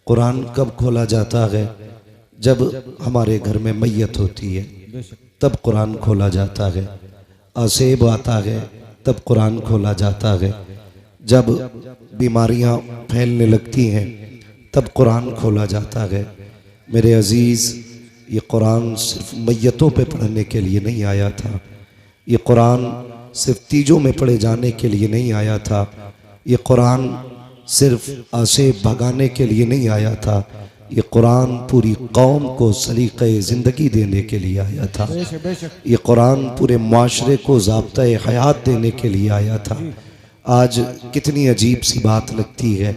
कुरान कब खोला जाता है? जब हमारे घर में मैयत होती है तब कुरान खोला जाता है। आसेब आता है तब कुरान खोला जाता है। जब बीमारियां फैलने लगती हैं तब कुरान खोला जाता है। मेरे अजीज़, ये कुरान सिर्फ मैयतों पे पढ़ने के लिए नहीं आया था। ये कुरान सिर्फ तीजों में पढ़े जाने के लिए नहीं आया था। ये कुरान सिर्फ आसेब भगाने के लिए नहीं आया था। ये कुरान पूरी कौम को सलीक़े ज़िंदगी देने के लिए आया था। ये कुरान पूरे माशरे को ज़ाब्ता-ए हयात देने के लिए आया था। आज कितनी अजीब सी बात लगती है,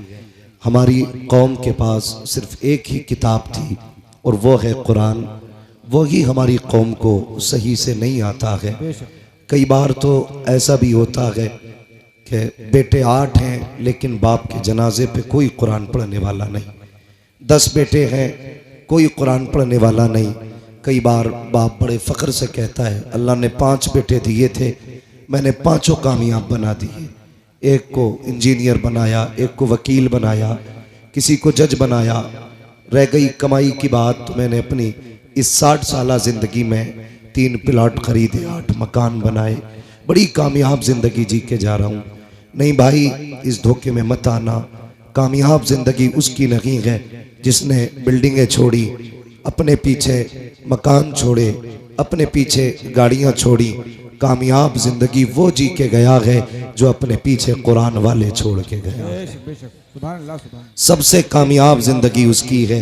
हमारी कौम के पास सिर्फ एक ही किताब थी और वो है कुरान। वही हमारी कौम को सही से नहीं आता है। कई बार तो ऐसा भी होता है कि बेटे 8 हैं लेकिन बाप के जनाजे पे कोई कुरान पढ़ने वाला नहीं। 10 बेटे हैं, कोई कुरान पढ़ने वाला नहीं। कई बार बाप बड़े फ़ख्र से कहता है, अल्लाह ने 5 बेटे दिए थे, मैंने 5 कामयाब बना दिए। एक को इंजीनियर बनाया, एक को वकील बनाया, किसी को जज बनाया। रह गई कमाई की बात तो मैंने अपनी इस 60 साला ज़िंदगी में 3 प्लाट खरीदे, 8 मकान बनाए, बड़ी कामयाब ज़िंदगी जी के जा रहा हूँ। नहीं भाई, इस धोखे में मत आना। कामयाब ज़िंदगी उसकी नहीं है जिसने बिल्डिंगें छोड़ी, अपने पीछे मकान छोड़े, अपने पीछे गाड़ियाँ छोड़ी। कामयाब ज़िंदगी वो जी के गया है जो अपने पीछे कुरान वाले छोड़ के गया। सबसे कामयाब ज़िंदगी उसकी है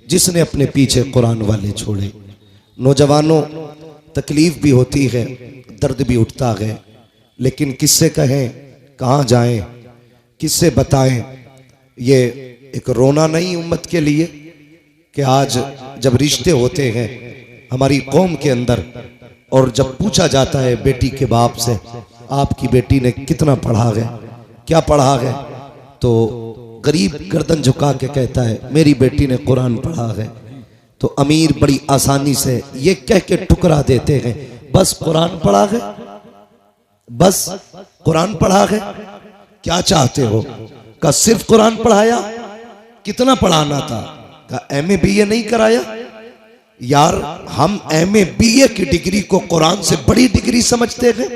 जिसने अपने पीछे कुरान वाले छोड़े। नौजवानों, तकलीफ़ भी होती है, दर्द भी उठता है, लेकिन किससे कहें, कहाँ जाएं, किससे बताएं? ये एक रोना नहीं उम्मत के लिए कि आज जब रिश्ते होते हैं हमारी कौम के अंदर और जब पूछा जाता है बेटी के बाप से, आपकी बेटी ने कितना पढ़ा है, क्या पढ़ा है, तो गरीब गर्दन झुका के कहता है मेरी बेटी ने कुरान पढ़ा है। तो अमीर बड़ी आसानी से ये कह के ठुकरा देते हैं, बस कुरान पढ़ा है, बस कुरान पढ़ा है। क्या चाहते हो? का सिर्फ कुरान पढ़ाया? कितना पढ़ाना था? का MA BA नहीं कराया? यार, हम MA BA की डिग्री को कुरान से बड़ी डिग्री समझते हैं।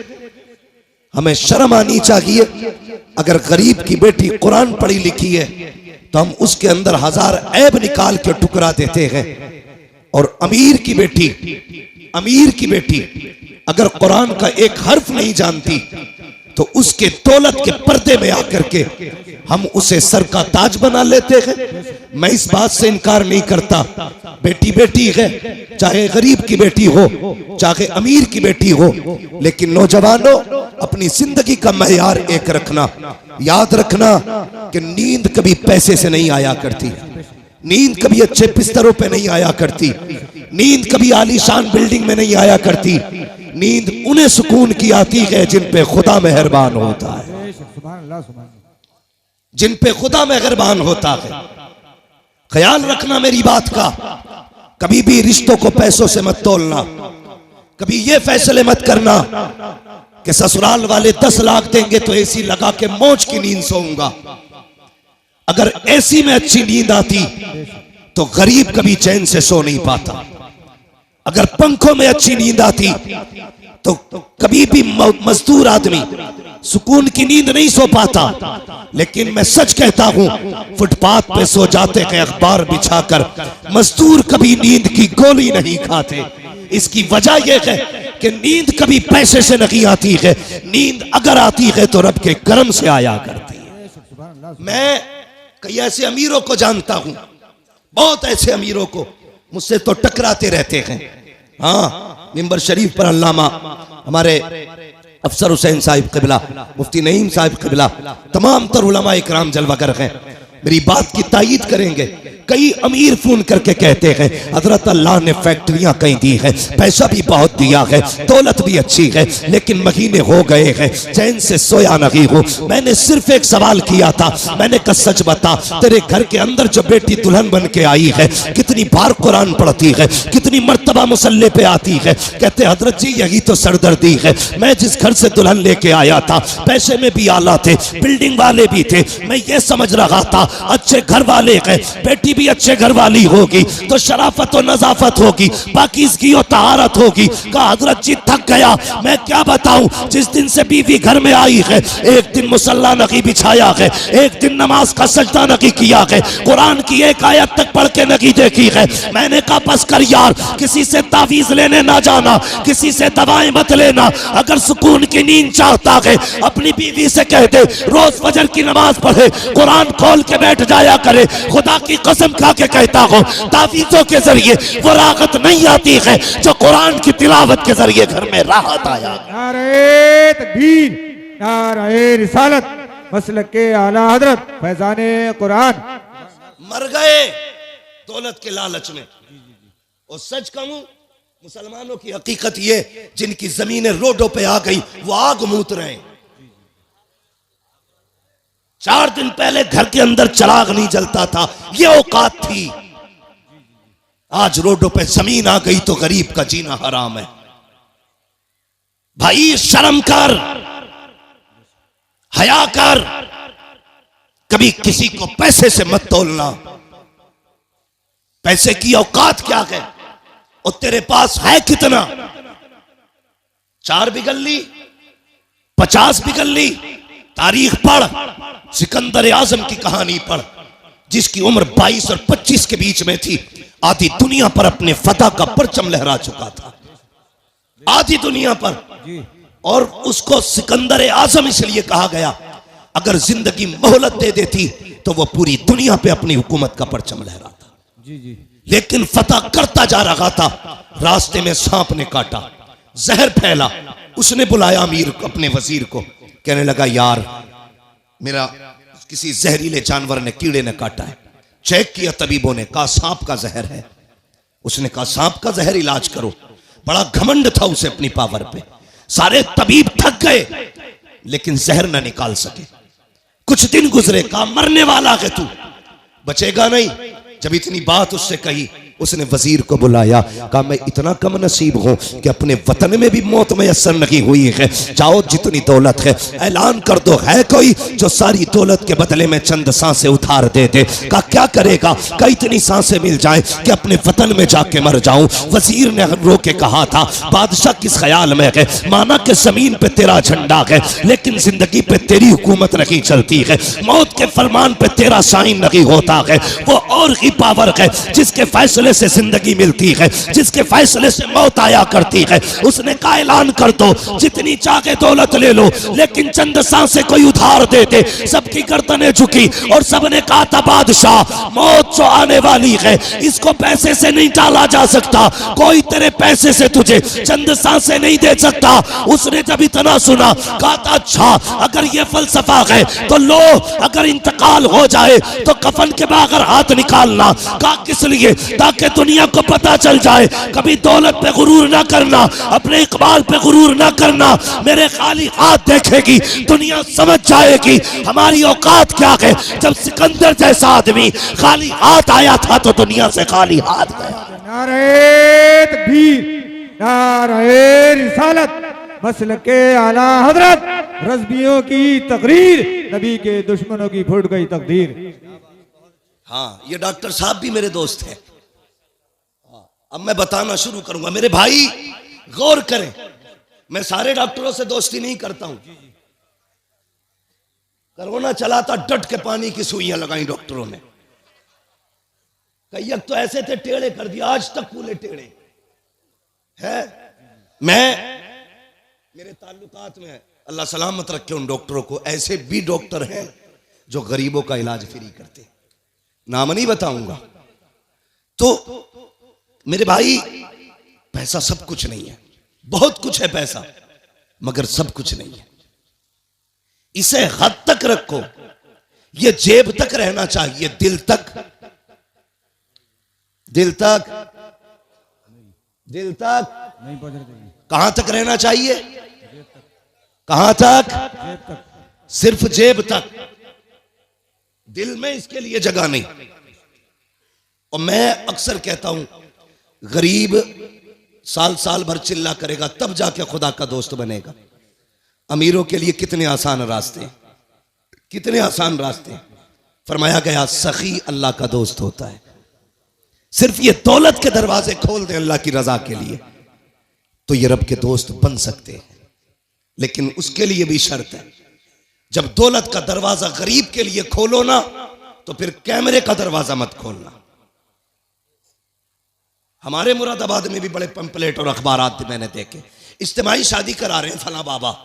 हमें शर्म आनी चाहिए। अगर गरीब की बेटी कुरान पढ़ी लिखी है तो हम उसके अंदर 1000 ऐब निकाल के ठुकरा देते हैं। और अमीर की बेटी अगर कुरान का एक हर्फ नहीं जानती तो उसके दौलत के पर्दे में आकर के हम उसे सर का ताज बना लेते हैं। मैं इस बात से इनकार नहीं करता, बेटी बेटी है, चाहे गरीब की बेटी हो, चाहे अमीर की बेटी हो, लेकिन नौजवानों, अपनी जिंदगी का मयार एक रखना। याद रखना कि नींद कभी पैसे से नहीं आया करती, नींद कभी अच्छे बिस्तरों पे नहीं आया करती, नींद कभी आलीशान बिल्डिंग में नहीं आया करती। नींद उन्हें सुकून की आती है जिन पे खुदा मेहरबान होता है, जिन पे खुदा मेहरबान होता है। ख्याल रखना मेरी बात का। कभी भी रिश्तों को पैसों से मत तोलना। कभी ये फैसले मत करना कि ससुराल वाले 10 लाख देंगे तो एसी लगा के मौज की नींद सोऊंगा। अगर एसी में अच्छी नींद आती तो गरीब कभी चैन से सो नहीं पाता। अगर पंखों में अच्छी नींद आती तो कभी भी मजदूर आदमी सुकून की नींद नहीं सो पाता। लेकिन मैं सच कहता हूं, फुटपाथ पे सो जाते हैं अखबार बिछाकर, मजदूर कभी नींद की गोली नहीं खाते। इसकी वजह यह है कि नींद कभी पैसे से नहीं आती है, नींद अगर आती है तो रब के करम से आया करती है। मैं कई ऐसे अमीरों को जानता हूं, बहुत ऐसे अमीरों को, मुझसे तो टकराते रहते हैं। हाँ, मिंबर शरीफ पर अल्लामा हमारे अफसर हुसैन साहिब क़िबला, मुफ्ती नईम साहिब क़िबला, तमाम तर उलमा इकराम जलवागर हैं, मेरी बात की तायीद करेंगे। कई अमीर फोन करके कहते हैं हजरत अल्लाह ने फैक्ट्रियां कहीं दी है, पैसा भी बहुत दिया है, दौलत भी अच्छी है, लेकिन महीने हो गए हैं चैन से सोया नहीं हूँ। मैंने सिर्फ एक सवाल किया था, मैंने कहा सच बता, तेरे घर के अंदर जो बेटी दुल्हन बन के आई है कितनी बार कुरान पढ़ती है, कितनी मर्तबा मुसल्ले पे आती है? कहते हजरत जी यही तो सरदर्दी है। मैं जिस घर से दुल्हन लेके आया था पैसे में भी आला थे, बिल्डिंग वाले भी थे, मैं ये समझ रहा था अच्छे घर वाले हैं, बेटी भी अच्छे घर वाली होगी तो शराफत और नजाफत होगी, पाकीज़गी और तहारत होगी। कहा हजरत जी थक गया, मैं क्या बताऊं, जिस दिन से बीवी घर में आई है एक दिन मुसल्ला नहीं बिछाया है, एक दिन नमाज का सजदा नहीं किया है, कुरान की एक आयत तक पढ़ के नहीं देखी है। मैंने कहा बस कर यार, किसी से तावीज लेने ना जाना, किसी से दवाएं मत लेना, अगर सुकून की नींद चाहता है अपनी बीवी से कह दे रोज फजर की नमाज पढ़े, कुरान खोल के बैठ जाया करे। खुदा की कसम खा के कहता हूँ तावीज़ों के जरिए वो राहत नहीं आती है जो कुरान की तिलावत के जरिए घर में राहत आया। नारे तकबीर, नारे रिसालत, मसलक के आला हजरत फैजाने कुरान। मर गए दौलत के लालच में। और सच कहूं मुसलमानों की हकीकत ये, जिनकी जमीनें रोडों पे आ गई वो आग मूत रहे हैं। 4 दिन पहले घर के अंदर चिराग नहीं जलता था, ये औकात थी। आज रोडों पे जमीन आ गई तो गरीब का जीना हराम है। भाई शर्म कर, हया कर, कभी किसी को पैसे से मत तोलना। पैसे की औकात क्या है और तेरे पास है कितना? 4 बिगल ली, 50 बिगल ली। तारीख पढ़, सिकंदर आजम की कहानी पढ़, जिसकी उम्र 22 और 25 के बीच में थी, आधी दुनिया पर अपने फतह का परचम लहरा चुका था, आधी दुनिया पर। और उसको सिकंदर आजम इसलिए कहा गया, अगर जिंदगी मोहलत दे देती तो वो पूरी दुनिया पे अपनी हुकूमत का परचम लहराता। लेकिन फतह करता जा रहा था, रास्ते में सांप ने काटा, जहर फैला। उसने बुलाया अमीर को, अपने वजीर को, कहने लगा यार मेरा किसी जहरीले जानवर ने, कीड़े ने काटा है। चेक किया तबीबों ने, कहा सांप का जहर है। उसने कहा सांप का जहर इलाज करो। बड़ा घमंड था उसे अपनी पावर पे। सारे तबीब थक गए लेकिन जहर ना निकाल सके। कुछ दिन गुजरे, कहा मरने वाला है तू, बचेगा नहीं। जब इतनी बात उससे कही, उसने वजीर को बुलाया, कहा मैं इतना कम नसीब हूं कि अपने वतन में भी मौत मैसर नहीं हुई है। जाओ जितनी दौलत है ऐलान कर दो, है कोई जो सारी दौलत के बदले में चंद सांसें उधार दे दे। कहा क्या करेगा? कहा इतनी सांसें मिल जाए कि अपने वतन में जाके मर जाऊं। वजीर ने रो के कहा था बादशाह किस ख्याल में है, माना कि जमीन पे तेरा झंडा है लेकिन जिंदगी पे तेरी हुकूमत नहीं चलती है, मौत के फरमान पे तेरा साइन नहीं होता है। वो और ही पावर है जिसके फैसले से जिंदगी मिलती है, जिसके फैसले से मौत आया करती है। उसने कहा ऐलान कर दो जितनी चाहे दौलत ले लो लेकिन चंद सांसें कोई उधार दे दे। सबकी गर्दनें झुकी और सबने कहा था बादशाह मौत जो आने वाली है इसको पैसे से नहीं टाला जा सकता, कोई तेरे पैसे से तुझे चंद सांसें नहीं दे सकता। उसने जब इतना सुना कहा था अच्छा अगर ये फलसफा है तो लो, अगर इंतकाल हो जाए तो कफन के बगैर हाथ निकालना। कहा किस लिए? ताकि दुनिया को पता चल जाए। कभी दौलत पे गुरूर ना करना, अपने इकबाल पे गुरूर ना करना। मेरे खाली हाथ देखेगी दुनिया समझ जाएगी हमारी औकात क्या है। जब सिकंदर जैसा आदमी खाली हाथ आया था तो दुनिया से खाली हाथ गया। नारे तकबीर, नारे रिसालत, मसलके आला हजरत, रज़बियों की तकरीर, नबी के दुश्मनों की फूट गई तकदीर। हाँ, ये डॉक्टर साहब भी मेरे दोस्त हैं। अब मैं बताना शुरू करूंगा। मेरे भाई गौर करें, मैं सारे डॉक्टरों से दोस्ती नहीं करता हूं। कोरोना चला था, डट के पानी की सुइयां लगाई डॉक्टरों ने। कई तो ऐसे थे टेढ़े कर दिया, आज तक पूरे टेढ़े है। मेरे ताल्लुकात में अल्लाह सलामत रखे उन डॉक्टरों को। ऐसे भी डॉक्टर हैं जो गरीबों का इलाज फ्री करते, नाम नहीं बताऊंगा। तो मेरे भाई पैसा सब कुछ नहीं है, बहुत कुछ है पैसा मगर सब कुछ नहीं है। इसे हद तक रखो, ये जेब तक रहना चाहिए, दिल तक दिल तक, दिल तक नहीं पहुंच रहे, कहां तक रहना चाहिए? कहां तक? सिर्फ जेब तक, दिल में इसके लिए जगह नहीं। और मैं अक्सर कहता हूं, गरीब साल साल भर चिल्ला करेगा तब जाके खुदा का दोस्त बनेगा। अमीरों के लिए कितने आसान रास्ते हैं, कितने आसान रास्ते हैं। फरमाया गया सखी अल्लाह का दोस्त होता है। सिर्फ ये दौलत के दरवाजे खोल दे अल्लाह की रजा के लिए तो ये रब के दोस्त बन सकते हैं, लेकिन उसके लिए भी शर्त है। जब दौलत का दरवाजा गरीब के लिए खोलो ना तो फिर कैमरे का दरवाजा मत खोलना। हमारे मुरादाबाद में भी बड़े पंपलेट और अखबारात मैंने देखे, इज्तिमाई शादी करा रहे हैं फला बाबा,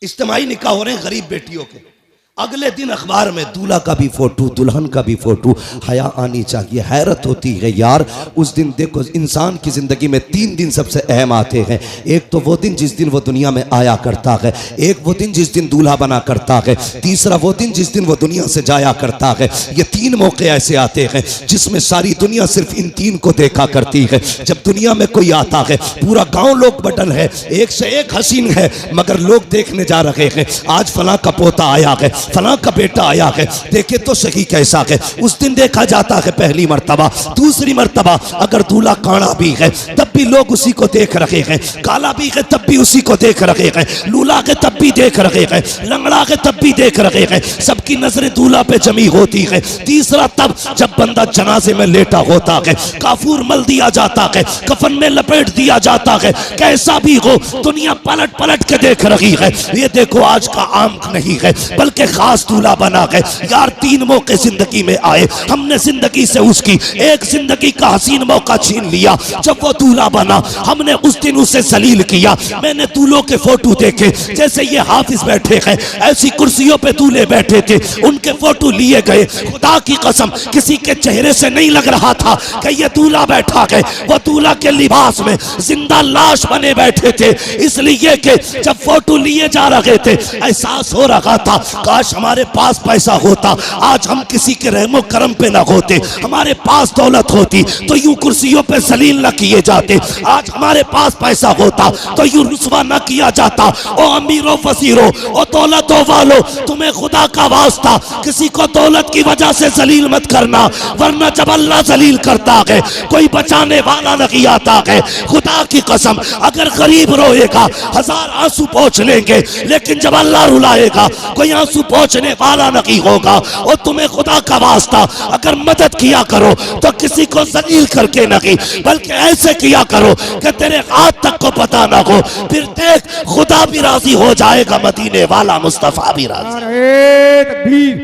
इज्तिमाई निकाह हो रहे हैं गरीब बेटियों के। अगले दिन अखबार में दूल्हा का भी फोटो, दुल्हन का भी फोटो। हया आनी चाहिए। हैरत होती है यार, उस दिन देखो इंसान की जिंदगी में 3 दिन सबसे अहम आते हैं। एक तो वो दिन जिस दिन वो दुनिया में आया करता है, एक वो दिन जिस दिन दूल्हा बना करता है, तीसरा वो दिन जिस दिन वो दुनिया से जाया करता है। ये 3 मौके ऐसे आते हैं जिसमें सारी दुनिया सिर्फ इन 3 को देखा करती है। जब दुनिया में कोई आता है, पूरा गांव लोग बटन है, एक से एक हसीन है, मगर लोग देखने जा रहे हैं आज फला का पोता आया है, फला का बेटा आया है, देखे तो सही कैसा है। उस दिन देखा जाता है पहली मर्तबा। दूसरी मर्तबा अगर दूल्हा काड़ा भी है तब भी लोग उसी को देख रहे हैं, काला भी है तब भी उसी को देख रहे हैं, लूला है तब भी देख रहे हैं, लंगड़ा है तब भी देख रहे हैं। सबकी नजरें दूल्हा पे जमी होती है। तीसरा तब जब बंदा जनाजे में लेटा होता है, काफूर मल दिया जाता है, कफन में लपेट दिया जाता है, कैसा भी हो दुनिया पलट पलट के देख रही है। ये देखो आज का आम नहीं है बल्कि खास दूल्हा बना गए। यार 3 मौके जिंदगी में आए, हमने जिंदगी से उसकी एक जिंदगी का हसीन मौका छीन लिया। जब वो दूल्हा बना हमने उस दिन उसे जलील किया। मैंने दूल्हों के फोटो देखे, जैसे ये हाफिज बैठे हैं ऐसी कुर्सियों पे दूल्हे बैठे थे, उनके फोटो लिए गए। खुदा की कसम किसी के चेहरे से नहीं लग रहा था कि ये दूल्हा बैठा है। वो दूल्हा के लिबास में जिंदा लाश बने बैठे थे, इसलिए कि जब फोटो लिए जा रहे थे एहसास हो रहा था काश हमारे पास पैसा होता, आज हम किसी के रहमो करम पे ना होते। हमारे पास दौलत होती तो यूं कुर्सियों पे जलील न किए जाते। आज हमारे पास पैसा होता तो यूं रुस्वा न किया जाता। ओ अमीरों फसीरों, ओ दौलतों वालों, तुम्हें खुदा का वास्ता किसी को दौलत की वजह से जलील मत करना, वरना जब अल्लाह जलील करता है कोई बचाने वाला नहीं आता है। खुदा की कसम अगर गरीब रोएगा 1000 आंसू पोंछ लेंगे, लेकिन जब अल्लाह रुलाएगा कोई आंसू पहुंचने वाला नहीं होगा। और तुम्हें खुदा का वास्ता अगर मदद किया करो तो किसी को जलील करके नहीं, बल्कि ऐसे किया करो कि तेरे हाथ तक को पता ना हो। फिर देख खुदा भी राजी हो जाएगा, मदीने वाला मुस्तफा भी राजी। नारे तकबीर,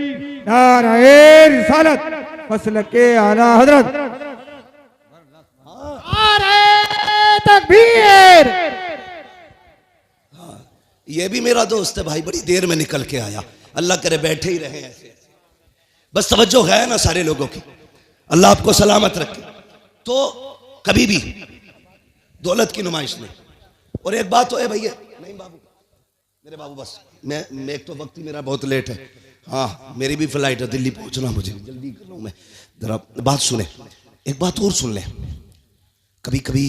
नारे रिसालत, मसलके आला हजरत, नारे तकबीर। ये भी मेरा दोस्त है भाई, बड़ी देर में निकल के आया। अल्लाह करे बैठे ही रहे ऐसे। बस तवज्जो है ना सारे लोगों की, अल्लाह आपको सलामत रखे। तो कभी भी दौलत की नुमाइश नहीं। और एक बात तो है भैया, नहीं बाबू, मेरे बाबू बस मैं एक तो वक्त ही मेरा बहुत लेट है। हाँ मेरी भी फ्लाइट है, दिल्ली पहुंचना, मुझे जल्दी कर लूँ मैं। जरा बात सुने, एक बात और सुन ले। कभी कभी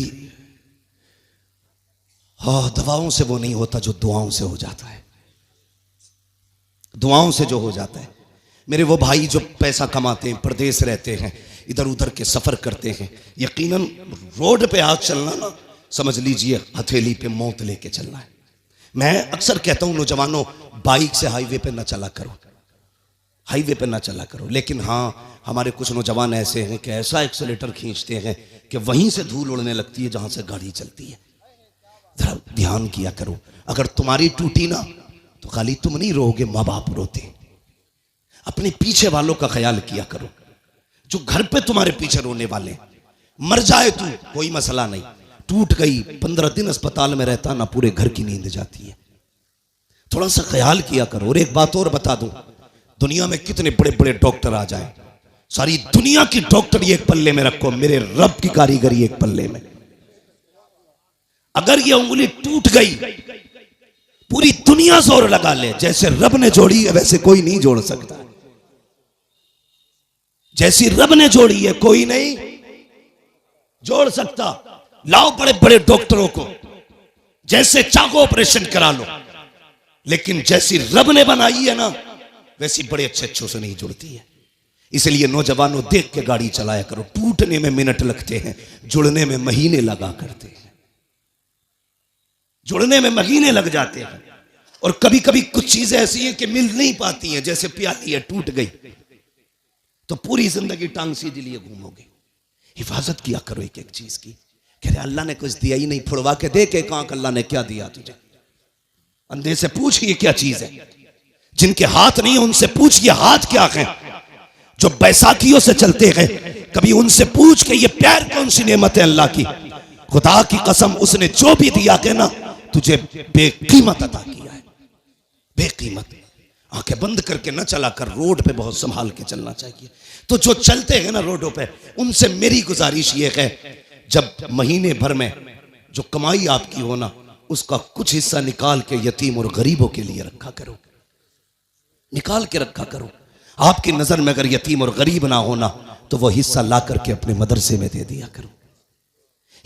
हाँ दवाओं से वो नहीं होता जो दुआओं से हो जाता है। दुआओं से जो हो जाता है। मेरे वो भाई जो पैसा कमाते हैं, परदेश रहते हैं, इधर उधर के सफर करते हैं, यकीनन रोड पे हाथ चलना ना समझ लीजिए हथेली पे मौत लेके चलना है। मैं अक्सर कहता हूं नौजवानों, बाइक से हाईवे पे ना चला करो, हाईवे पे ना चला करो। लेकिन हाँ हमारे कुछ नौजवान ऐसे हैं कि ऐसा एक्सीलेटर खींचते हैं कि वहीं से धूल उड़ने लगती है जहां से गाड़ी चलती है। जरा ध्यान किया करो, अगर तुम्हारी टूटी ना तो खाली तुम नहीं रोओगे, माँ बाप रोते। अपने पीछे वालों का ख्याल किया करो, जो घर पे तुम्हारे पीछे रोने वाले। मर जाए तू कोई मसला नहीं, टूट गई 15 दिन अस्पताल में रहता ना, पूरे घर की नींद जाती है। थोड़ा सा ख्याल किया करो। और एक बात और बता दूं, दुनिया में कितने बड़े बड़े डॉक्टर आ जाए, सारी दुनिया की डॉक्टरी एक पल्ले में रखो, मेरे रब की कारीगरी एक पल्ले में। अगर ये उंगली टूट गई, पूरी दुनिया जोर लगा ले, जैसे रब ने जोड़ी है वैसे कोई नहीं जोड़ सकता। जैसी रब ने जोड़ी है कोई नहीं जोड़ सकता। लाओ बड़े बड़े डॉक्टरों को, जैसे चाहो ऑपरेशन करा लो, लेकिन जैसी रब ने बनाई है ना वैसी बड़े अच्छे अच्छों से नहीं जुड़ती है। इसलिए नौजवानों देख के गाड़ी चलाया करो। टूटने में मिनट लगते हैं, जुड़ने में महीने लगा करते हैं। जुड़ने में महीने लग जाते हैं। और कभी कभी कुछ चीजें ऐसी हैं कि मिल नहीं पाती हैं, जैसे प्याली है टूट गई तो पूरी जिंदगी टांग सीधे लिए घूमोगे। हिफाजत किया करो एक एक चीज की। कह रहे अल्लाह ने कुछ दिया ही नहीं, फुड़वा के दे के कहां अल्लाह ने क्या दिया तुझे। अंधे से पूछ ये क्या चीज है। जिनके हाथ नहीं है उनसे पूछ ये हाथ क्या है। जो बैसाखियों से चलते हैं कभी उनसे पूछ के ये पैर कौन सी नेमत है अल्लाह की। खुदा की कसम उसने जो भी दिया के ना तुझे बेकीमत अता किया है, बेकीमत। आंखें बंद करके न चला कर, रोड पे बहुत संभाल के चलना चाहिए। तो जो चलते हैं ना रोडों पे उनसे मेरी गुजारिश ये है, जब महीने भर में जो कमाई आपकी हो ना उसका कुछ हिस्सा निकाल के यतीम और गरीबों के लिए रखा करो, निकाल के रखा करो। आपकी नजर में अगर यतीम और गरीब ना होना तो वो हिस्सा ला करके अपने मदरसे में दे दिया करो।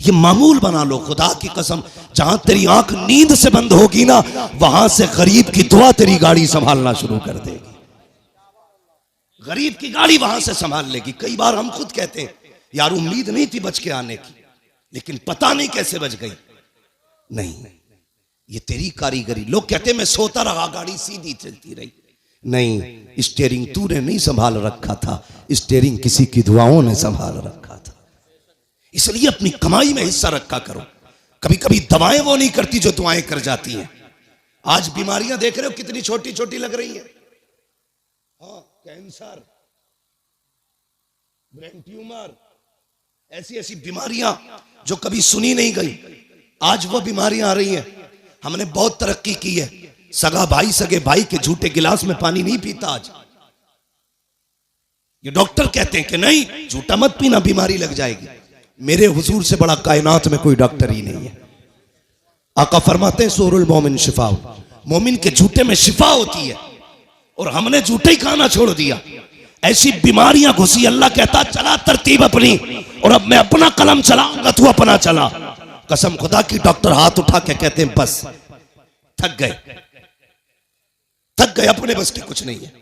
ये मामूल बना लो। खुदा की कसम जहां तेरी आंख नींद से बंद होगी ना वहां से गरीब की दुआ तेरी गाड़ी संभालना शुरू कर देगी। गरीब की गाड़ी वहां से संभाल लेगी। कई बार हम खुद कहते हैं यार उम्मीद नहीं थी बच के आने की, लेकिन पता नहीं कैसे बच गई। नहीं, ये तेरी कारीगरी। लोग कहते मैं सोता रहा गाड़ी सीधी चलती रही। नहीं, स्टीयरिंग तूने नहीं संभाल रखा था, स्टीयरिंग किसी की दुआओं ने संभाल रखा था। इसलिए अपनी कमाई में हिस्सा रखा करो। कभी कभी दवाएं वो नहीं करती जो दुआएं कर जाती हैं। आज बीमारियां देख रहे हो कितनी छोटी छोटी लग रही हैं। हाँ, कैंसर, ब्रेन ट्यूमर, ऐसी ऐसी बीमारियां जो कभी सुनी नहीं गई, आज वो बीमारियां आ रही हैं। हमने बहुत तरक्की की है। सगा भाई सगे भाई के झूठे गिलास में पानी नहीं पीता आज। ये डॉक्टर कहते हैं कि नहीं झूठा मत पीना बीमारी लग जाएगी। मेरे हुजूर से बड़ा कायनात में कोई डॉक्टर ही नहीं है। आका फरमाते हैं सूरुल मोमिन शिफा, मोमिन के झूठे में शिफा होती है। और हमने झूठे ही खाना छोड़ दिया, ऐसी बीमारियां घुसी। अल्लाह कहता चला तरतीब अपनी, और अब मैं अपना कलम चलाऊंगा तू अपना चला। कसम खुदा की डॉक्टर हाथ उठा के कहते हैं बस थक गए, थक गए, अपने बस की कुछ नहीं है,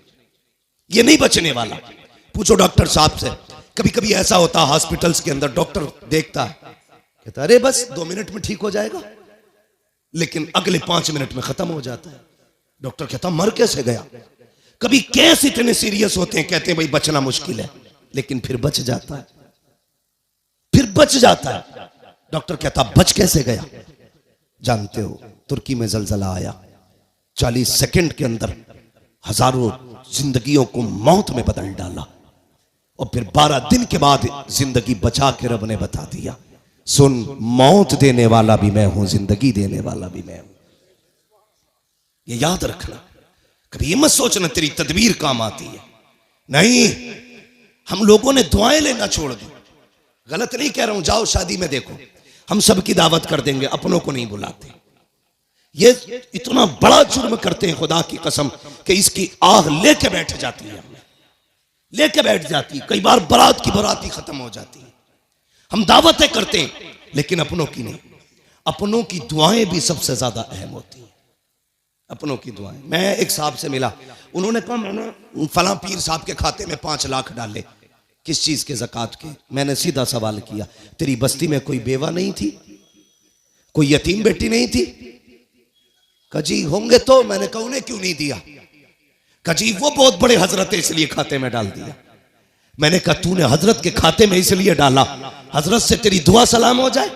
ये नहीं बचने वाला। पूछो डॉक्टर साहब से। कभी कभी ऐसा होता है हॉस्पिटल्स के अंदर, डॉक्टर देखता है कहता अरे बस 2 मिनट में ठीक हो जाएगा, लेकिन अगले 5 मिनट में खत्म हो जाता है। डॉक्टर कहता मर कैसे गया। कभी केस इतने सीरियस होते हैं, कहते हैं भाई बचना मुश्किल है, लेकिन फिर बच जाता है, फिर बच जाता है। डॉक्टर कहता बच कैसे गया। जानते हो तुर्की में जलजला आया, 40 सेकंड के अंदर हजारों जिंदगियों को मौत में बदल डाला, और फिर 12 दिन के बाद जिंदगी बचा के रब ने बता दिया सुन मौत देने वाला भी मैं हूं, जिंदगी देने वाला भी मैं हूं। ये याद रखना। कभी ये मत सोचना तेरी तदबीर काम आती है। नहीं, हम लोगों ने दुआएं लेना छोड़ दी। गलत नहीं कह रहा हूं, जाओ शादी में देखो, हम सबकी दावत कर देंगे, अपनों को नहीं बुलाते। ये इतना बड़ा जुर्म करते हैं खुदा की कसम कि इसकी आग लेके बैठ जाती है, लेके बैठ जाती है। कई बार बारात की बारात ही खत्म हो जाती है। हम दावतें करते हैं लेकिन अपनों की नहीं। अपनों की दुआएं भी सबसे ज्यादा अहम होती हैं, अपनों की दुआएं। मैं एक साहब से मिला, उन्होंने कहा मैंने फलां पीर साहब के खाते में 5 लाख डाले। किस चीज के? ज़कात के। मैंने सीधा सवाल किया तेरी बस्ती में कोई बेवा नहीं थी, कोई यतीम बेटी नहीं थी? कजी होंगे तो। मैंने कहा उन्हें क्यों नहीं दिया? कजी वो बहुत बड़े हजरत है इसलिए खाते में डाल दिया। मैंने कहा तूने हजरत के खाते में इसलिए डाला हजरत से तेरी दुआ सलाम हो जाए,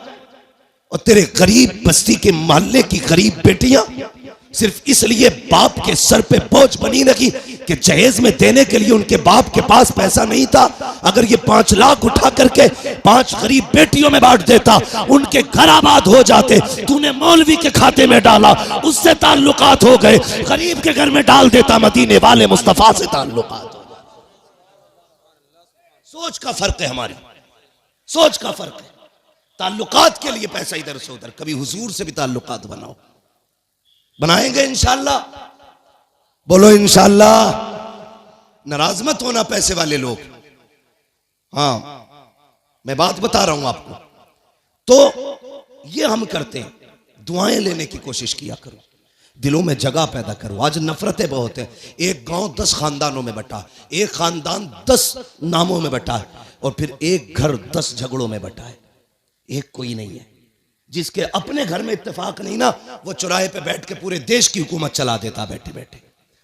और तेरे गरीब बस्ती के मोहल्ले की गरीब बेटियां सिर्फ इसलिए बाप के सर पे बोझ बनी रही कि जहेज में देने के लिए उनके बाप के पास पैसा नहीं था। अगर ये 5 लाख उठा करके 5 गरीब बेटियों में बांट देता, उनके घर आबाद हो जाते। तूने मौलवी के खाते में डाला, उससे ताल्लुकात हो गए। गरीब के घर में डाल देता, मदीने वाले मुस्तफा से ताल्लुकात हो गए। सोच का फर्क है, हमारी सोच का फर्क है। ताल्लुकात के लिए पैसा इधर से उधर। कभी हुजूर से भी ताल्लुकात बनाओ। बनाएंगे इंशाअल्लाह, बोलो इंशाअल्लाह। नाराज मत होना पैसे वाले लोग, हाँ, मैं बात बता रहा हूं आपको। तो ये हम करते हैं, दुआएं लेने की कोशिश किया करो, दिलों में जगह पैदा करो। आज नफरतें बहुत हैं। एक गांव 10 खानदानों में बटा, एक खानदान 10 नामों में बटा है, और फिर एक घर 10 झगड़ों में बटा है। एक कोई नहीं है जिसके अपने घर में इत्तेफाक नहीं ना, वो चौराहे पे बैठ के पूरे देश की हुकूमत चला देता बैठे बैठे।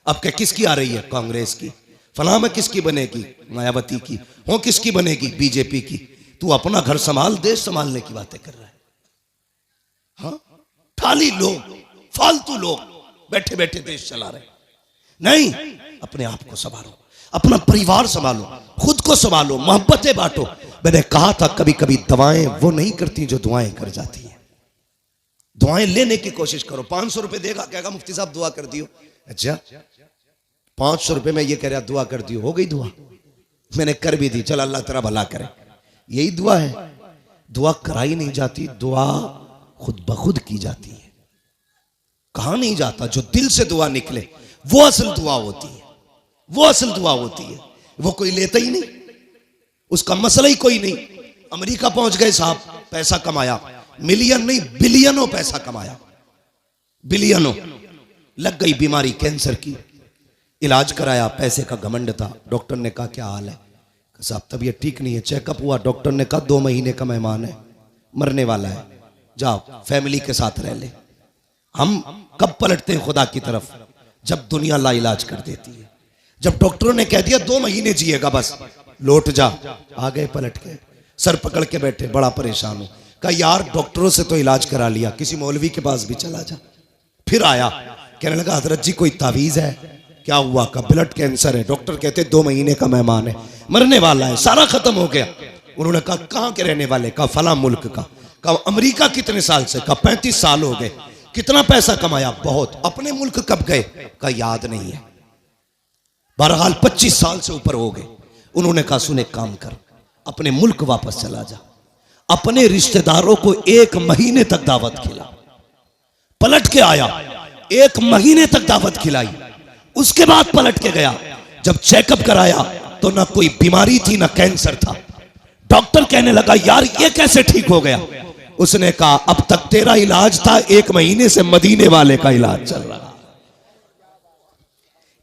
अब क्या किसकी आ रही है? कांग्रेस की। फलां में किसकी बनेगी? मायावती की। हो किसकी बनेगी? बीजेपी की। तू अपना घर संभाल, देश संभालने की बातें कर रहा है। हाँ, खाली लोग, फालतू लोग बैठे बैठे देश चला रहे। नहीं, अपने आप को संभालो, अपना परिवार संभालो, खुद को संभालो, मोहब्बतें बांटो। मैंने कहा था कभी कभी दवाएं वो नहीं करती जो दुआएं कर जाती हैं। दुआएं लेने की कोशिश करो। 500 रुपए देगा, कहेगा मुफ्ती साहब दुआ कर दियो। अच्छा, 500 रुपए में ये कह रहा दुआ कर दियो, हो गई दुआ? मैंने कर भी दी, चल अल्लाह तेरा भला करे। यही दुआ है? दुआ कराई नहीं जाती, दुआ खुद ब खुद की जाती है। कहा नहीं जाता, जो दिल से दुआ निकले वो असल दुआ होती है, वो असल दुआ होती है। वो कोई लेता ही नहीं, उसका मसला ही कोई नहीं। अमेरिका पहुंच गए साहब, पैसा कमाया, मिलियन नहीं बिलियनों पैसा कमाया, बिलियनों। लग गई बीमारी कैंसर की, इलाज कराया, पैसे का घमंड था। डॉक्टर ने कहा क्या हाल है? साहब तबीयत ठीक नहीं है। चेकअप हुआ, डॉक्टर ने कहा 2 महीने का मेहमान है, मरने वाला है, जाओ फैमिली के साथ रह ले। हम कब पलटते हैं खुदा की तरफ? जब दुनिया लाइलाज कर देती है। जब डॉक्टरों ने कह दिया 2 महीने जिएगा बस, लौट जा, आ गए पलट के, सर पकड़ के बैठे, बड़ा परेशान हूं। कहा यार डॉक्टरों से तो इलाज करा लिया, किसी मौलवी के पास भी चला जा। फिर आया, कहने लगा हजरत जी कोई तावीज है? क्या हुआ? का ब्लड कैंसर है, डॉक्टर कहते 2 महीने का मेहमान है, मरने वाला है, सारा खत्म हो गया। उन्होंने कहा कहां के रहने वाले? का फला मुल्क का। कहा अमेरिका कितने साल से? का 35 साल हो गए। कितना पैसा कमाया? बहुत। अपने मुल्क कब गए? का याद नहीं है। बहरहाल 25 साल से ऊपर हो गए। उन्होंने कहा सुन एक काम कर, अपने मुल्क वापस चला जा, अपने रिश्तेदारों को 1 महीने तक दावत खिला। पलट के आया, 1 महीने तक दावत खिलाई, उसके बाद पलट के गया। जब चेकअप कराया तो ना कोई बीमारी थी ना कैंसर था। डॉक्टर कहने लगा यार ये कैसे ठीक हो गया? उसने कहा अब तक तेरा इलाज था, 1 महीने से मदीने वाले का इलाज चल रहा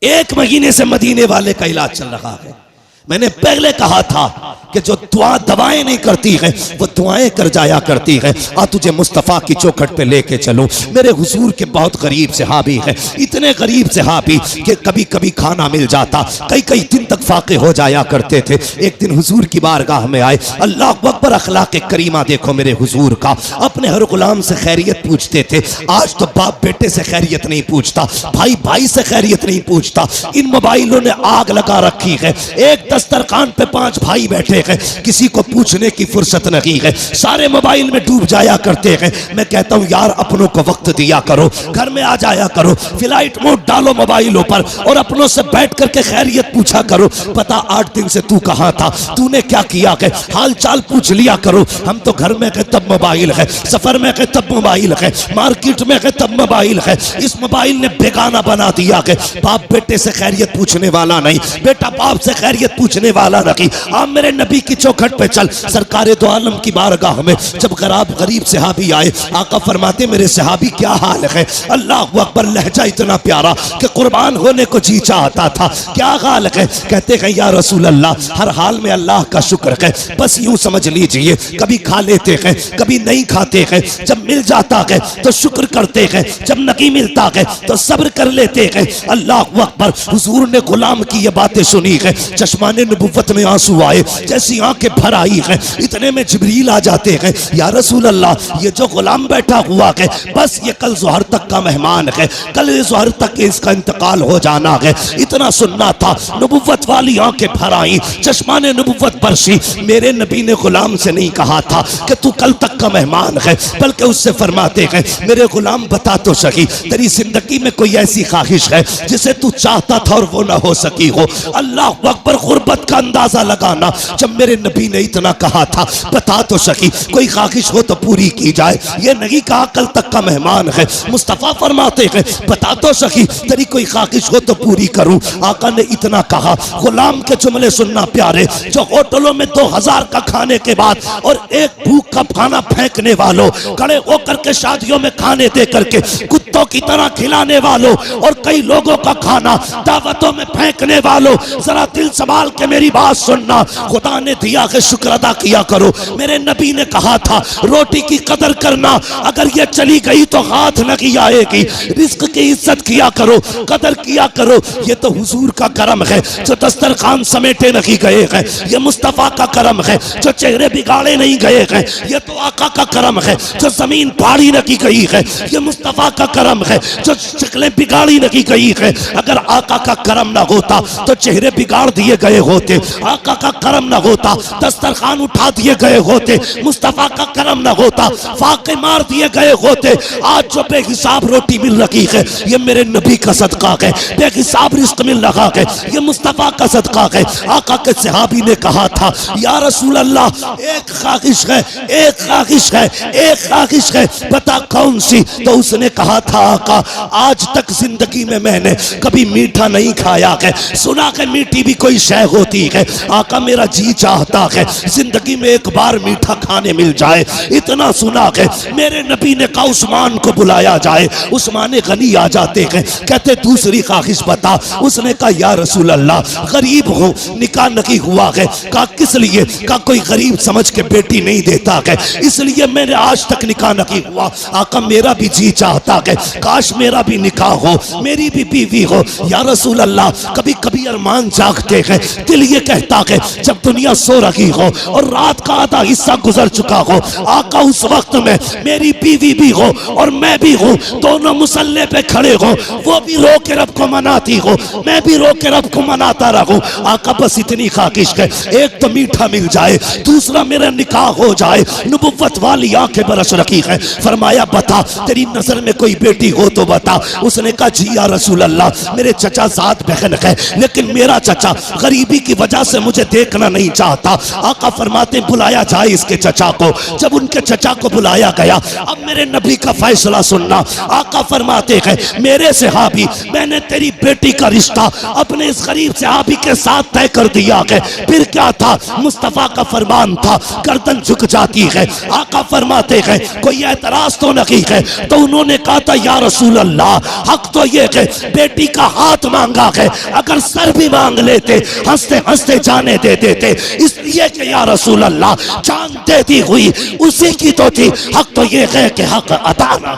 है। 1 महीने से मदीने वाले का इलाज चल रहा है। मैंने पहले कहा था कि जो दुआ दवाएं नहीं करती है वो दुआएं कर जाया करती है। आ तुझे मुस्तफ़ा की चौखट पे लेके चलो। मेरे हुजूर के बहुत गरीब सहाबी है, इतने गरीब सहाबी कि कभी कभी खाना मिल जाता, कई कई दिन तक फाके हो जाया करते थे। एक दिन हुजूर की बारगाह में आए, अल्लाह अकबर, अखलाक करीमा देखो मेरे हुजूर का। अपने हर गुलाम से खैरियत पूछते थे। आज तो बाप बेटे से खैरियत नहीं पूछता, भाई भाई से खैरियत नहीं पूछता। इन मोबाइलों ने आग लगा रखी है। एक दस्तरखान पे 5 भाई बैठे हैं, किसी को पूछने की फुर्सत नहीं है, सारे मोबाइल में डूब जाया करते हैं। मैं कहता हूं यार अपनों को वक्त दिया करो, घर में आ जाया करो, फ्लाइट मोड डालो मोबाइलों पर और अपनों से बैठ करके खैरियत पूछा करो। पता 8 दिन से तू कहां था, तूने क्या किया है, हाल चाल पूछ लिया करो। हम तो घर में गए तब मोबाइल है, सफर में गए तब मोबाइल है, मार्केट में गए तब मोबाइल है। इस मोबाइल ने बेगाना बना दिया है। बाप बेटे से खैरियत पूछने वाला नहीं, बेटा बाप से खैरियत पूछने वाला नहीं। आप मेरे नबी की चौखट पे चल, सरकारे दो आलम की बारगाह में जब गरीब सहाबी आए, आका फरमाते मेरे सहाबी क्या हाल है? अल्लाह अकबर, लहजा इतना प्यारा कि कुर्बान होने को जी चाहता था। क्या हाल है? कहते हैं या रसूल अल्लाह हर हाल में अल्लाह का शुक्र है, बस यूं समझ लीजिए कभी खा लेते हैं कभी नहीं खाते हैं, जब मिल जाता है तो शुक्र करते हैं, जब नहीं मिलता है तो सब्र कर लेते हैं। अल्लाह अकबर, हुजूर ने गुलाम की ये बातें सुनी है, चश्माने नबुव्वत में आंसू आए, जैसी आंखें भर आई है। इतने में जिब्रील आ जाते हैं, या रसूल अल्लाह ये जो गुलाम बैठा हुआ है बस ये कल ज़ोहर तक का मेहमान है, कल ज़ोहर तक इसका इंतकाल हो जाना है। इतना सुनना था, नबुव्वत वाली आंखें भर आई, चश्माने नबुव्वत बरसी। मेरे नबी ने गुलाम से नहीं कहा था कि तू कल तक का मेहमान है, बल्कि उससे फरमाते हैं मेरे गुलाम बता तो सही तेरी जिंदगी में कोई ऐसी ख्वाहिश है जिसे तू चाहता था और वो ना हो सकी हो। अल्लाह अकबर, गुर्बत का अंदाजा लगाना। जब जब मेरे नबी ने इतना कहा था, बता तो सकी कोई ख्वाहिश हो तो पूरी की जाए। ये नहीं कहा कल तक का मेहमान है। मुस्तफ़ा फरमाते हैं बता तो सकी तेरी कोई ख्वाहिश हो तो पूरी करूं। आका ने इतना कहा। गुलाम के जुमले सुनना प्यारे, जो होटलों में 2000 का खाने के बाद और एक भूख का खाना फेंकने वालों, खड़े होकर के शादियों में खाने दे करके कुत्तों की तरह खिलाने वालों और कई लोगों का खाना दावतों में फेंकने वालों, जरा दिल संभाल के मेरी बात सुनना। खुदा ने दिया है शुक्र अदा किया करो। मेरे नबी ने कहा था रोटी की कदर करना, अगर ये चली गई तो हाथ लगी आएगी। रिस्क की इज्जत किया करो, कदर किया करो। ये तो हुजूर का करम है जो दस्तरखान समेटे नहीं गए हैं। ये मुस्तफ़ा का करम है जो चेहरे बिगाड़े नहीं गए हैं। ये तो आका का करम है जो जमीन फाड़ी नहीं गई है। ये मुस्तफ़ा का करम है जो शक्लें बिगाड़ी नहीं गई है। अगर आका का करम ना होता तो चेहरे बिगाड़ दिए गए होते। आका का करम ना होता दस्तरखान उठा दिए गए होते। मुस्तफ़ा का करम ना होता फाके मार दिए गए होते। आज जो बेहिसाब रोटी मिल रही है ये मेरे नबी का सदका है। बेहिसाब रिस्क मिल रहा है ये मुस्तफ़ा का सदका है। आका के सहाबी ने कहा था या रसूल अल्लाह एक ख्वाहिश है, एक ख्वाहिश है, एक ख्वाहिश है, बता कौन सी? तो उसने कहा था आका आज तक जिंदगी में मैंने कभी मीठा नहीं खाया है। सुना है मीठी भी कोई शय होती है। आका मेरा जी चाहता है जिंदगी में एक बार मीठा खाने मिल जाए। इतना सुना है मेरे नबी ने कहा उस्मान को बुलाया जाए। उस्मान गनी आ जाते हैं, कहते दूसरी ख्वाहिश बता। उसने कहा या रसूल अल्लाह गरीब हूँ, निकाह नहीं हुआ है। कहा किस लिए? कहा कोई गरीब समझ के बेटी नहीं देता है, इसलिए मैंने आज तक निकाह नहीं हुआ। आका मेरा भी जी चाहता है काश मेरा भी निकाह हो, मेरी भी बीवी हो। या रसूल अल्लाह कभी कभी अरमान जागते हैं, दिल ये कहता है जब दुनिया सो रही हो और रात का आधा हिस्सा गुजर चुका हो, आका उस वक्त में मेरी बीवी भी हो और मैं भी हूँ, दोनों मुसल्ले पे खड़े हो, वो भी रो के रब को मनाती हो, मैं भी रो के रब को मनाता रहूं। आका बस इतनी ख्वाहिश है, एक तो मीठा मिल जाए, दूसरा मेरा निकाह हो जाए। नबुव्वत वाली आंखें बरस रखी है। फरमाया बता तेरी नजर में कोई बेटी हो तो बता। उसने कहा जी या रसूल अल्लाह मेरे चचा साथ बहन है, लेकिन मेरा चचा गरीबी की वजह से मुझे देखना नहीं चाहता। आका फरमाते बुलाया जाए इसके चचा को। जब उनके चचा को बुलाया गया, अब मेरे नबी का फैसला सुनना। आका फरमाते हैं मेरे सहाबी मैंने तेरी बेटी का रिश्ता अपने इस गरीब सहाबी के साथ तय कर दिया है। फिर क्या था? मुस्तफ़ा का फरमान था गर्दन झुक जाती है। आका फरमाते हैं कोई एतराज तो नहीं है? तो उन्होंने कहा था या रसूल अल्लाह हक तो ये है बेटी का हाथ मांगा है, अगर सर भी मांग लेते हंसते हंसते जाने दे देते, इसलिए कि या रसूल अल्लाह जान देती हुई उसी की तो थी। हक तो ये है कि हक अदा ना।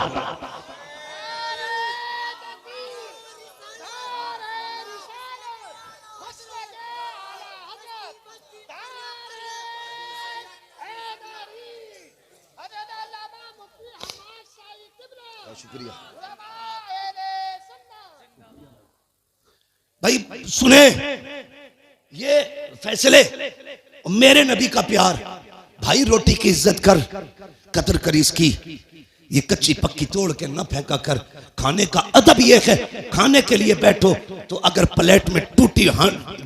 शुक्रिया भाई। सुने ये फैसले, मेरे नबी का प्यार। भाई रोटी की इज्जत कर, कदर कर इसकी। ये कच्ची पक्की तोड़ के न फेंका कर। खाने का अदब ये है, खाने के लिए बैठो तो अगर प्लेट में टूटी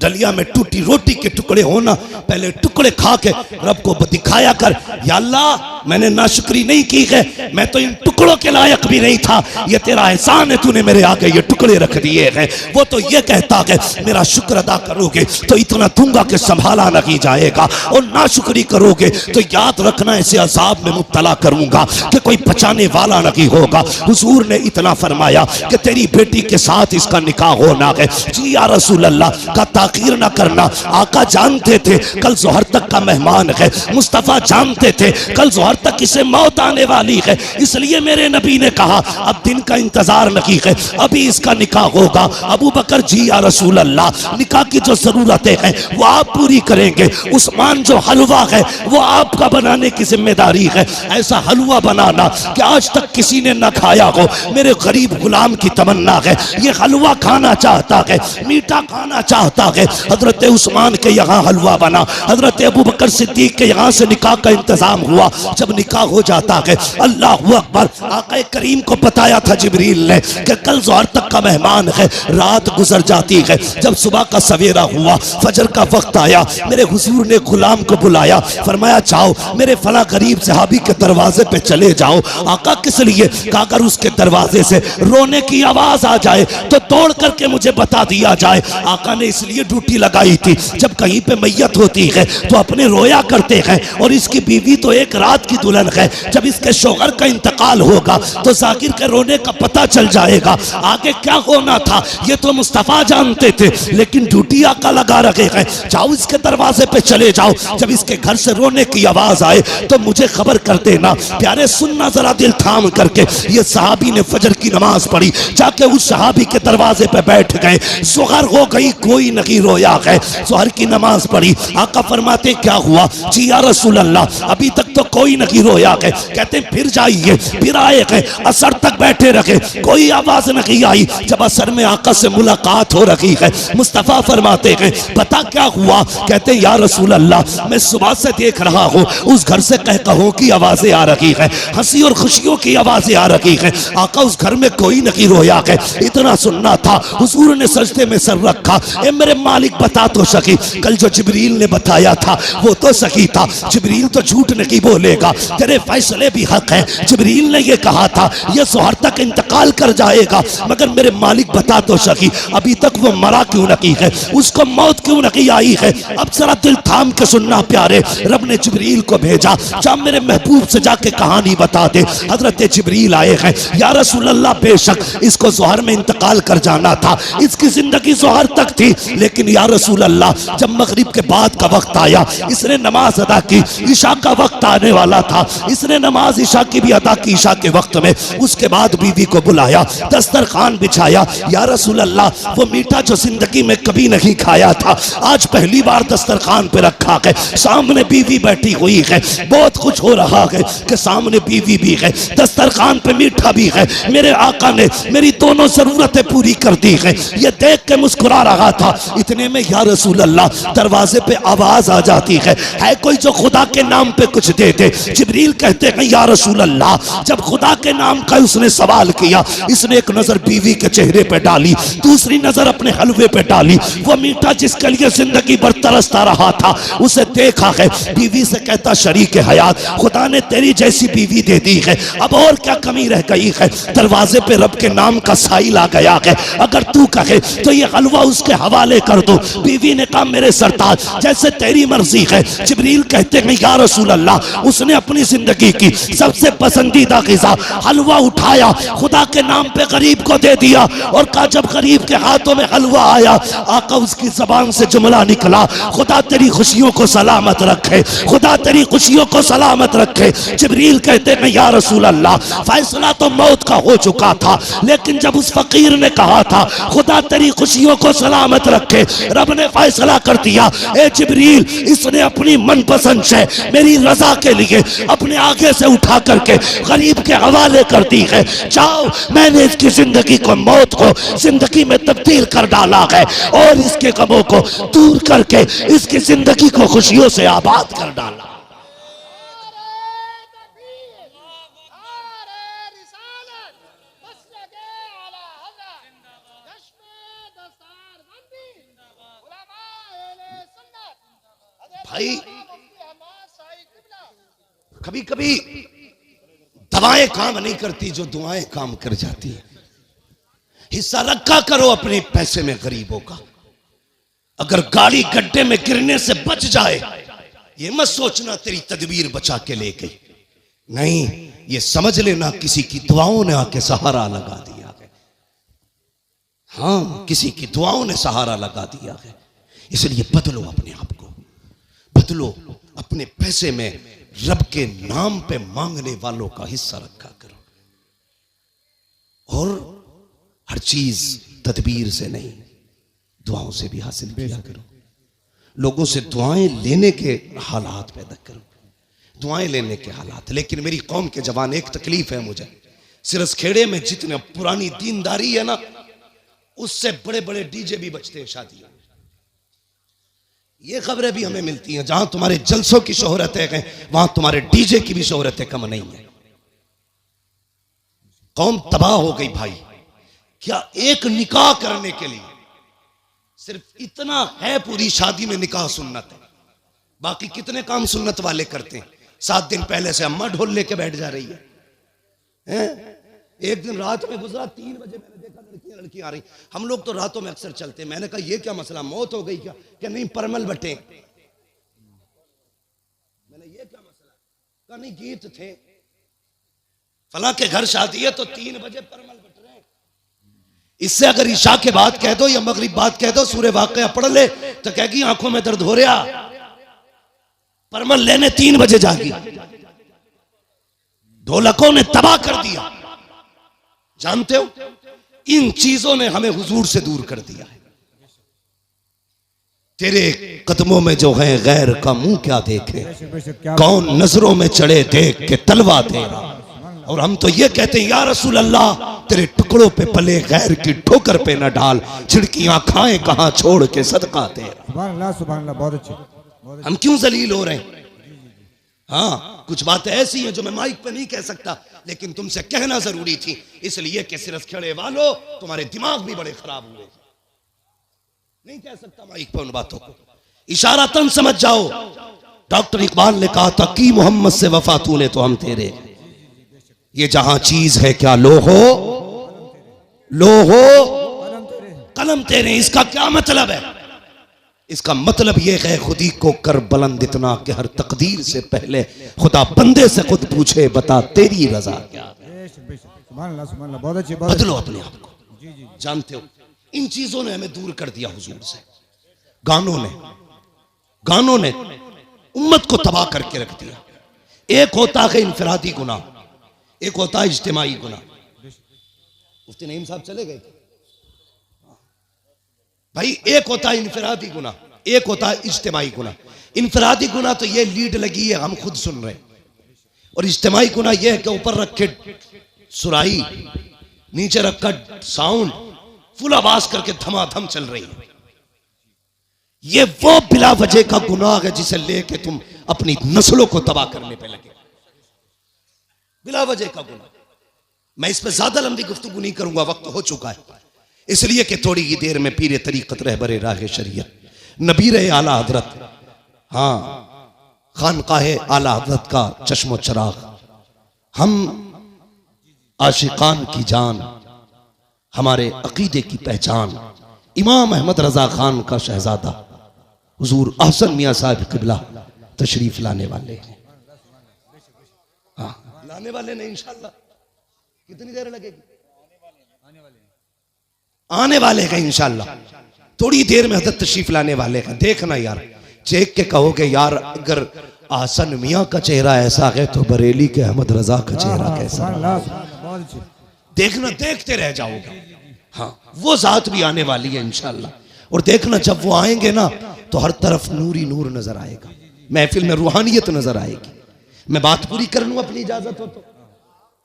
डलिया में टूटी रोटी के टुकड़े हो ना, पहले टुकड़े खा के रब को दिखाया कर या अल्लाह मैंने नाशुक्री नहीं की है, मैं तो इन टुकड़ों के लायक भी नहीं था, ये तेरा एहसान है, तूने मेरे आगे ये टुकड़े रख दिए हैं। वो तो ये कहता है मेरा शुक्र अदा करोगे तो इतना दूंगा कि संभाला नहीं जाएगा, और नाशुक्री करोगे तो याद रखना ऐसे अजाब में मुब्तला करूंगा कि कोई बचाने वाला नहीं होगा। हुजूर ने इतना फरमाया कि तेरी बेटी के साथ इसका निकाह होना है। जी या रसूल अल्लाह का ताकीर ना करना। आका जानते थे कल जोहर तक का मेहमान है, मुस्तफ़ा जानते थे कल जोहर तक इसे मौत आने वाली है, इसलिए मेरे नबी ने कहा अब दिन का इंतजार नहीं है, अभी इसका निकाह होगा। अबू बकर जी या रसूल अल्लाह निकाह की जो जरूरतें हैं वो आप पूरी करेंगे। उस्मान जो हलवा है वो आपका बनाने की जिम्मेदारी है। ऐसा हलवा बनाना कि आज तक किसी ने न खाया हो। मेरे गरीब गुलाम की तमन्ना है ये हलवा खाना चाहता है, मीठा खाना चाहता है। हजरत उस्मान के यहाँ हलवा बना, हजरत अबू बकर सिद्दीक के यहाँ से निकाह का इंतजाम हुआ। जब निकाह हो जाता है, अल्लाह अकबर, आका करीम को बताया था जिब्रील ने कि कल ज़ोहर तक का मेहमान है, रात गुजर जाती है। जब सुबह का सवेरा हुआ, फजर का वक्त आया, मेरे हुजूर ने गुलाम को बुलाया, फरमाया जाओ मेरे फला गरीब सहाबी के दरवाजे पे चले जाओ। आका किस लिए? कहा अगर उसके दरवाजे से रोने की आवाज आ जाए तो तोड़ करके मुझे बता दिया जाए। आका ने इसलिए ड्यूटी लगाई थी, जब कहीं पे मैयत होती है तो अपने रोया करते हैं, और इसकी बीवी तो एक रात की दुल्हन है, जब इसके शौहर का इंतकाल होगा तो जाकिर के रोने का पता चल जाएगा। आगे क्या होना था ये तो मुस्तफा जानते थे, लेकिन ड्यूटी आका लगा रखे हैं, जाओ इसके दरवाजे पे चले जाओ, जब इसके घर से रोने की आवाज आए तो मुझे खबर कर देना। प्यारे सुनना जरा दिल थाम करके, ये सहाबी ने फजर की नमाज पढ़ी, जाके उस सहाबी के दरवाजे पे बैठ गए। ज़ोहर हो गई, कोई नहीं रोया है। ज़ोहर की नमाज पढ़ी, आका फरमाते क्या हुआ? जी या रसूल अल्लाह, अभी तक तो कोई नहीं रोया है। कहते फिर जाइए, फिर आए गए, असर तक बैठे रखे, कोई आवाज नहीं आई। जब असर में आका से मुलाकात हो रही है, मुस्तफा फरमाते हैं पता क्या हुआ? कहते या रसूल अल्लाह, मैं सुबह से देख रहा हूँ उस घर से कह कहों की आवाजें आ रही है, हंसी और खुशियों की आवाजें आ रही है। आका उस घर में कोई नहीं रोया है। इतना सुनना था, हुजूर ने सजदे में सर रखा, ए मेरे मालिक बता तो सकी, कल जो जिब्रील ने बताया था वो तो सही था, जिब्रील तो झूठ नहीं बोलेगा, तेरे फैसले भी हक है। जिब्रील ने ये कहा था ये ज़ोहर तक इंतकाल कर जाएगा, मगर मेरे मालिक बता तो सकी अभी तक वो मरा क्यों नहीं है, उसको मौत क्यों नहीं आई है। अब जरा दिल थाम के सुनना प्यारे, रब ने जिब्रील को भेजा, जा मेरे महबूब से जाके कहानी बता दे। हजरत जिब्रील आए हैं, या रसूल अल्लाह बेशक इसको ज़ोहर में इंतकाल कर जाना था, इसकी जिंदगी ज़ोहर तक थी, लेकिन या रसूल अल्लाह जब मगरिब के बाद का वक्त आया, इसने नमाज अदा की, ईशा का वक्त आने वाला था, इसने नमाज ईशा की भी अदा की ईशा के वक्त में। उसके बाद बीवी को बुलाया, दस्तरखान बिछाया, या रसूल अल्लाह वो मीठा जो जिंदगी में कभी नहीं खाया था आज पहली बार दस्तरखान पे रखा है, सामने बीवी बैठी हुई है, बहुत कुछ हो रहा है कि सामने बीवी भी है, दस्तरखान पे मीठा भी है, मेरे आका ने मेरी दोनों जरूरतें पूरी कर दी है, ये देख के मुस्कुरा रहा था। इतने में या रसूल अल्लाह दरवाजे पे आवाज आ जाती है कोई जो खुदा के नाम पे कुछ दे दे। जिब्रील कहते हैं या रसूल अल्लाह जब खुदा के नाम का उसने सवाल किया, इसने एक नजर बीवी के चेहरे पे डाली, दूसरी नजर अपने हलवे पे डाली, वो मीठा जिसके लिए जिंदगी भर तरसता रहा था उसे देखा है। बीवी से कहता शरीक हयात खुदा ने तेरी जैसी बीवी दे दी है, अब और क्या कमी रह गई है। दरवाजे पे रब के नाम का साइल आ गया है, अगर तू कहे तो ये हलवा उसके हवाले कर दो। बीवी ने कहा मेरे सरताज जैसे तेरी मर्जी है। जिब्रील कहते हैं या रसूल अल्लाह उसने अपनी जिंदगी की सबसे पसंदीदा ग़िज़ा हलवा उठाया, खुदा के नाम पे गरीब को दे दिया और कहा जब गरीब के हाथों में हलवा आया, आका उसकी जबान से जुमला निकला, खुदा तेरी खुशियों को सलामत रखे, खुदा तेरी खुशियों को सलामत रखे। जिब्रील कहते हैं या रसूल अल्लाह फैसला तो मौत का हो चुका था, लेकिन जब उस फकीर ने कहा था खुदा तेरी खुशियों को सलामत रखे, रब ने फैसला कर दिया ए जिब्रील इसने अपनी मनपसंद से मेरी रजा के लिए अपने आगे से उठा करके गरीब के हवाले कर दी है। जाओ मैंने इसकी जिंदगी को मौत को जिंदगी में तब्दील कर डाला है और इसके गमों को दूर करके इसकी जिंदगी को खुशियों से आबाद कर डाला। भाई कभी कभी दवाएं काम नहीं करती जो दुआएं काम कर जाती है। हिस्सा रखा करो अपने पैसे में गरीबों का। अगर गाड़ी गड्ढे में गिरने से बच जाए ये मत सोचना तेरी तदबीर बचा के ले गई, नहीं, ये समझ लेना किसी की दुआओं ने आके सहारा लगा दिया है। हाँ, किसी की दुआओं ने सहारा लगा दिया है। इसलिए बदलो अपने आप को, बदलो अपने पैसे में रब के नाम पे मांगने वालों का हिस्सा रखा करो और हर चीज तदबीर से नहीं दुआओं से भी हासिल किया करो। लोगों से दुआएं लेने के हालात पैदा करो, दुआएं लेने के हालात। लेकिन मेरी कौम के जवान एक तकलीफ है मुझे, सिरस खेड़े में जितने पुरानी दीनदारी है ना उससे बड़े बड़े डीजे भी बजते हैं शादियों में। ये खबरें भी हमें मिलती हैं, जहां तुम्हारे जलसों की शोहरतें हैं वहां तुम्हारे डीजे की भी शोहरतें कम नहीं है। कौम तबाह हो गई भाई। क्या एक निकाह करने के लिए सिर्फ इतना है, पूरी शादी में निकाह सुन्नत है, बाकी कितने काम सुन्नत वाले करते हैं। 7 दिन पहले से अम्मा ढोल लेके बैठ जा रही है। एक दिन रात में गुजरा, 3 बजे मैंने देखा लड़की आ रही। हम लोग तो रातों में अक्सर चलते हैं। मैंने कहा ये क्या मसला, मौत हो गई क्या? कि नहीं परमल बटे। मैंने ये क्या मसला? कहा नहीं गीत थे, फला के घर शादी है तो 3 बजे परमल बट रहे हैं। इससे अगर ईशा के बाद कह दो या मगरिब बाद कह दो सूर्य वाकया पढ़ ले तो कहेगी आंखों में दर्द हो रहा, परमल लेने 3 बजे जागी। ढोलकों ने तबाह कर दिया। जानते हो, इन चीजों ने हमें हुजूर से दूर कर दिया है। तेरे कदमों में जो है गैर का मुंह क्या देखे, कौन नजरों में चढ़े देख के तलवा तेरा। और हम तो ये कहते हैं या रसूल अल्लाह, तेरे टुकड़ों पे पले गैर की ठोकर पे न डाल, छिड़कियां खाएं कहां छोड़ के सदका तेरा। सुभान अल्लाह, सुभान अल्लाह, बहुत अच्छे। हम क्यों जलील हो रहे हैं? हाँ, कुछ बातें ऐसी हैं जो मैं माइक पे नहीं कह सकता, लेकिन तुमसे कहना जरूरी थी, इसलिए कि सिरस खेड़े वालों तुम्हारे दिमाग भी बड़े खराब हुए। नहीं कह सकता माइक पे उन बातों को, इशारातन समझ जाओ। डॉक्टर इकबाल ने कहा था कि मोहम्मद से वफा तूने तो हम तेरे। ये जहां चीज है क्या लो हो कलम तेरे। इसका क्या मतलब है? इसका मतलब यह है खुदी को कर बुलंद इतना कि हर तकदीर से पहले खुदा बंदे से खुद पूछे बता तेरी रजा क्या है। बदलो अपने आप को। जानते हो, इन चीजों ने हमें दूर कर दिया हुजूर से। गानों ने उम्मत को तबाह करके रख दिया। एक होता है इनफरादी गुनाह, एक होता है इज्तिमाई गुनाह। मुफ्ती नईम साहब चले गए भाई। एक होता है इनफरादी गुनाह, एक होता है इज्तिमाई गुनाह। इनफरादी गुनाह तो ये लीड लगी है हम खुद सुन रहे हैं, और इज्तिमाई गुनाह ये है कि ऊपर रखे सुराही, नीचे रखा साउंड, फुल आवाज करके धमाधम चल रही है। ये वो बिला वजह का गुनाह है जिसे लेके तुम अपनी नस्लों को तबाह करने पे लगे। बिला वजह का गुनाह। मैं इस पे ज्यादा लंबी गुफ्तगू नहीं करूंगा, वक्त हो चुका है, इसलिए कि थोड़ी ही देर में पीरे तरीकत रहबरे राह शरीयत नबीर आला हजरत, हाँ खानकाहे आला हजरत का चश्मो चराग, हम आशिकान की जान, हमारे अकीदे की पहचान, इमाम अहमद रजा खान का शहजादा हुजूर अहसन मियां साहब किबला तशरीफ लाने वाले हैं। हाँ, लाने वाले नहीं, इंशाल्लाह। कितनी देर लगेगी? आने वाले हैं इंशाल्लाह। थोड़ी देर में हजरत तशरीफ लाने वाले हैं। देखना यार, चेक के कहोगे यार अगर आसन मियां का चेहरा ऐसा है तो बरेली के अहमद रजा का चेहरा कैसा? देखना, देखते रह जाओगे। हाँ, वो जात भी आने वाली है इंशाल्लाह। और देखना जब वो आएंगे ना तो हर तरफ नूर ही नूर नजर आएगा, महफिल में रूहानियत नजर आएगी। मैं बात पूरी कर लूं, अपनी इजाजत हो तो।